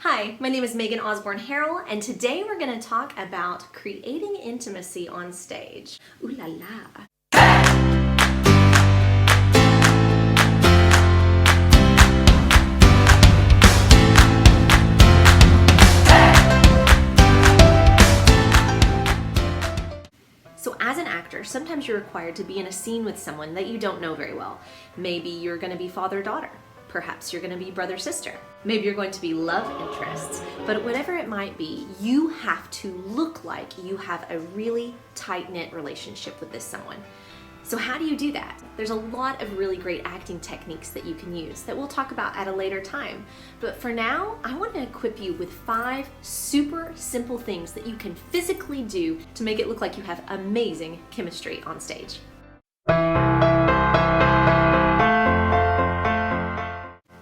Hi, my name is Megan Osborne Harrell, and today we're going to talk about creating intimacy on stage. Ooh la la. So as an actor, sometimes you're required to be in a scene with someone that you don't know very well. Maybe you're going to be father-daughter. Perhaps you're going to be brother-sister. Maybe you're going to be love interests. But whatever it might be, you have to look like you have a really tight-knit relationship with this someone. So how do you do that? There's a lot of really great acting techniques that you can use that we'll talk about at a later time. But for now, I want to equip you with 5 super simple things that you can physically do to make it look like you have amazing chemistry on stage.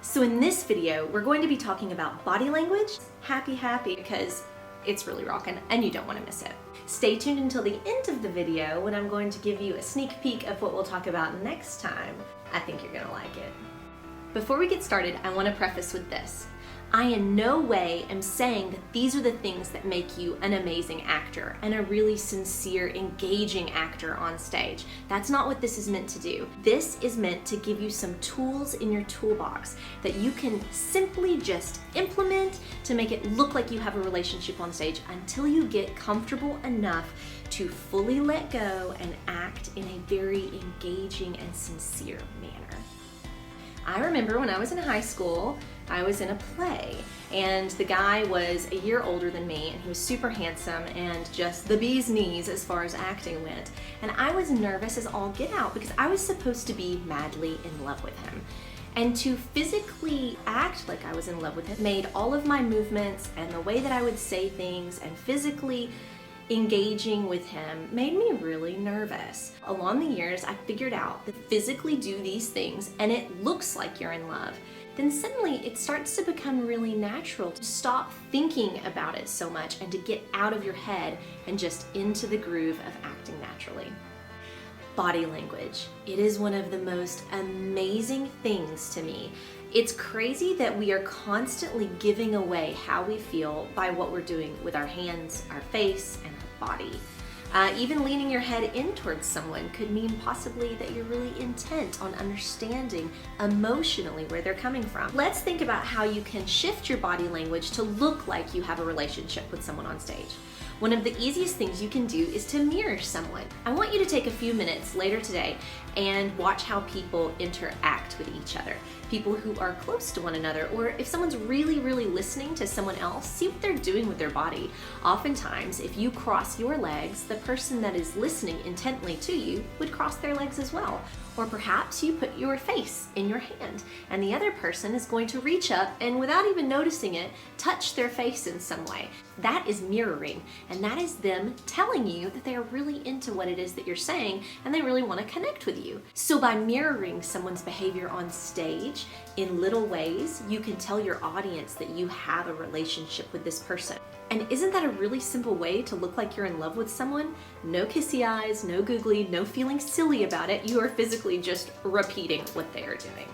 So in this video, we're going to be talking about body language, happy, because it's really rockin' and you don't want to miss it. Stay tuned until the end of the video when I'm going to give you a sneak peek of what we'll talk about next time. I think you're gonna like it. Before we get started, I want to preface with this. I in no way am saying that these are the things that make you an amazing actor and a really sincere, engaging actor on stage. That's not what this is meant to do. This is meant to give you some tools in your toolbox that you can simply just implement to make it look like you have a relationship on stage until you get comfortable enough to fully let go and act in a very engaging and sincere manner. I remember when I was in high school, I was in a play, and the guy was a year older than me, and he was super handsome and just the bee's knees as far as acting went. And I was nervous as all get out because I was supposed to be madly in love with him. And to physically act like I was in love with him made all of my movements and the way that I would say things and physically engaging with him made me really nervous. Along the years, I figured out that physically do these things and it looks like you're in love. Then suddenly it starts to become really natural to stop thinking about it so much and to get out of your head and just into the groove of acting naturally. Body language. It is one of the most amazing things to me. It's crazy that we are constantly giving away how we feel by what we're doing with our hands, our face, and our body. Even leaning your head in towards someone could mean possibly that you're really intent on understanding emotionally where they're coming from. Let's think about how you can shift your body language to look like you have a relationship with someone on stage. One of the easiest things you can do is to mirror someone. I want you to take a few minutes later today and watch how people interact with each other. People who are close to one another, or if someone's really listening to someone else, see what they're doing with their body. Oftentimes, if you cross your legs, the person that is listening intently to you would cross their legs as well. Or perhaps you put your face in your hand and the other person is going to reach up and without even noticing it, touch their face in some way. That is mirroring, and that is them telling you that they are really into what it is that you're saying and they really want to connect with you. So by mirroring someone's behavior on stage in little ways, you can tell your audience that you have a relationship with this person. And isn't that a really simple way to look like you're in love with someone? No kissy eyes, no googly, no feeling silly about it. You are physically just repeating what they are doing.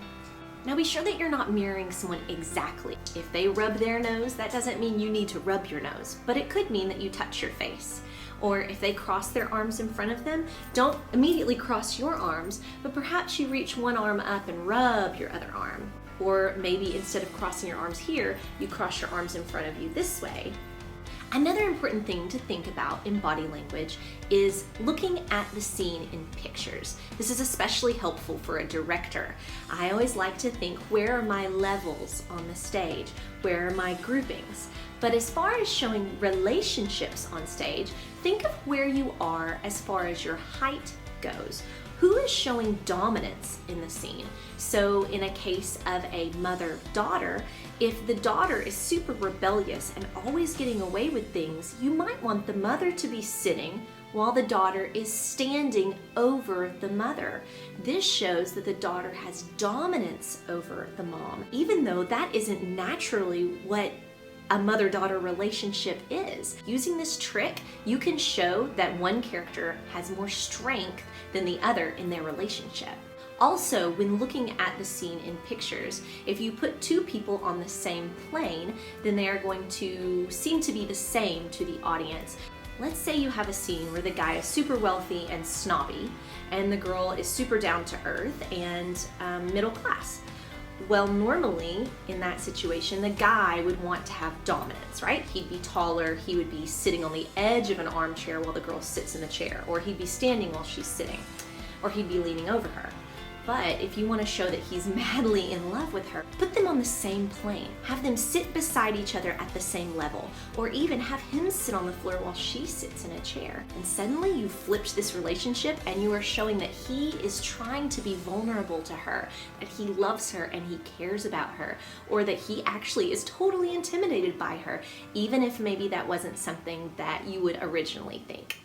Now be sure that you're not mirroring someone exactly. If they rub their nose, that doesn't mean you need to rub your nose, but it could mean that you touch your face. Or if they cross their arms in front of them, don't immediately cross your arms, but perhaps you reach one arm up and rub your other arm. Or maybe instead of crossing your arms here, you cross your arms in front of you this way. Another important thing to think about in body language is looking at the scene in pictures. This is especially helpful for a director. I always like to think, where are my levels on the stage? Where are my groupings? But as far as showing relationships on stage, think of where you are as far as your height goes. Who is showing dominance in the scene? So in a case of a mother-daughter, if the daughter is super rebellious and always getting away with things, you might want the mother to be sitting while the daughter is standing over the mother. This shows that the daughter has dominance over the mom, even though that isn't naturally what a mother-daughter relationship is. Using this trick, you can show that one character has more strength than the other in their relationship. Also, when looking at the scene in pictures, if you put two people on the same plane, then they are going to seem to be the same to the audience. Let's say you have a scene where the guy is super wealthy and snobby, and the girl is super down to earth and middle class. Well, normally in that situation, the guy would want to have dominance, right? He'd be taller, he would be sitting on the edge of an armchair while the girl sits in the chair, or he'd be standing while she's sitting, or he'd be leaning over her. But if you want to show that he's madly in love with her, put them on the same plane. Have them sit beside each other at the same level, or even have him sit on the floor while she sits in a chair. And suddenly you flipped this relationship and you are showing that he is trying to be vulnerable to her, that he loves her and he cares about her, or that he actually is totally intimidated by her, even if maybe that wasn't something that you would originally think.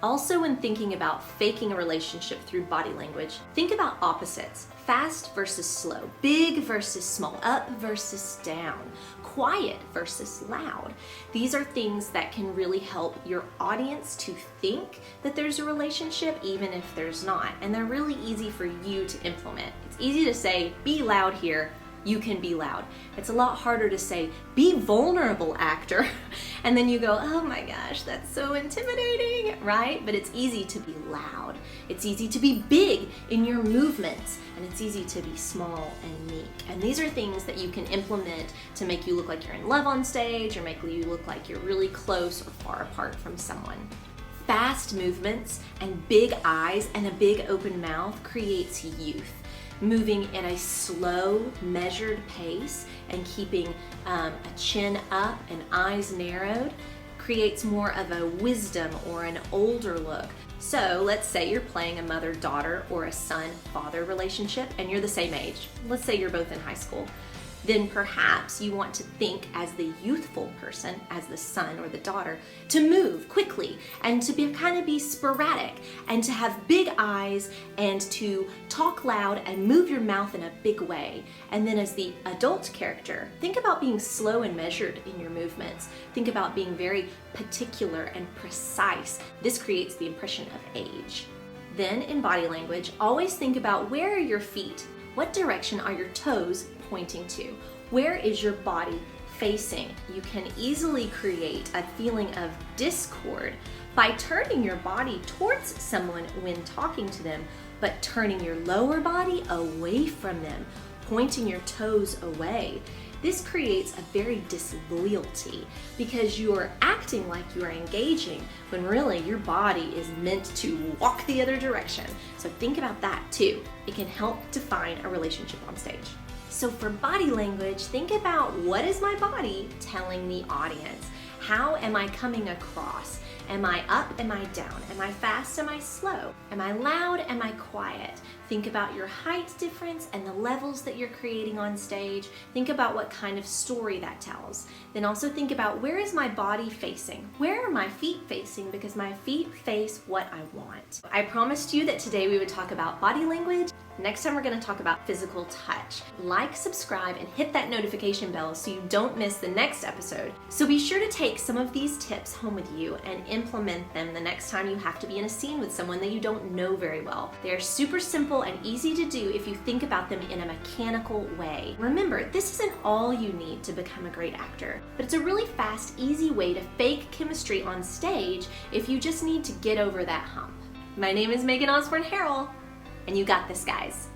Also, when thinking about faking a relationship through body language, think about opposites. Fast versus slow, big versus small, up versus down, quiet versus loud. These are things that can really help your audience to think that there's a relationship even if there's not. And they're really easy for you to implement. It's easy to say, be loud here. You can be loud. It's a lot harder to say, be vulnerable, actor. And then you go, oh my gosh, that's so intimidating, right? But it's easy to be loud. It's easy to be big in your movements, and it's easy to be small and meek. And these are things that you can implement to make you look like you're in love on stage, or make you look like you're really close or far apart from someone. Fast movements and big eyes and a big open mouth creates youth. Moving at a slow, measured pace and keeping a chin up and eyes narrowed creates more of a wisdom or an older look. So let's say you're playing a mother-daughter or a son-father relationship and you're the same age. Let's say you're both in high school. Then perhaps you want to think as the youthful person, as the son or the daughter, to move quickly and to be sporadic and to have big eyes and to talk loud and move your mouth in a big way. And then as the adult character, think about being slow and measured in your movements. Think about being very particular and precise. This creates the impression of age. Then in body language, always think about where are your feet? What direction are your toes pointing to? Where is your body facing? You can easily create a feeling of discord by turning your body towards someone when talking to them, but turning your lower body away from them, pointing your toes away. This creates a very disloyalty because you're acting like you are engaging when really your body is meant to walk the other direction. So think about that too. It can help define a relationship on stage. So for body language, think about what is my body telling the audience? How am I coming across? Am I up? Am I down? Am I fast? Am I slow? Am I loud? Am I quiet? Think about your height difference and the levels that you're creating on stage. Think about what kind of story that tells. Then also think about where is my body facing? Where are my feet facing? Because my feet face what I want. I promised you that today we would talk about body language. Next time we're going to talk about physical touch. Like, subscribe, and hit that notification bell so you don't miss the next episode. So be sure to take some of these tips home with you and implement them the next time you have to be in a scene with someone that you don't know very well. They are super simple and easy to do if you think about them in a mechanical way. Remember, this isn't all you need to become a great actor, but it's a really fast, easy way to fake chemistry on stage if you just need to get over that hump. My name is Megan Osborne Harrell, and you got this, guys.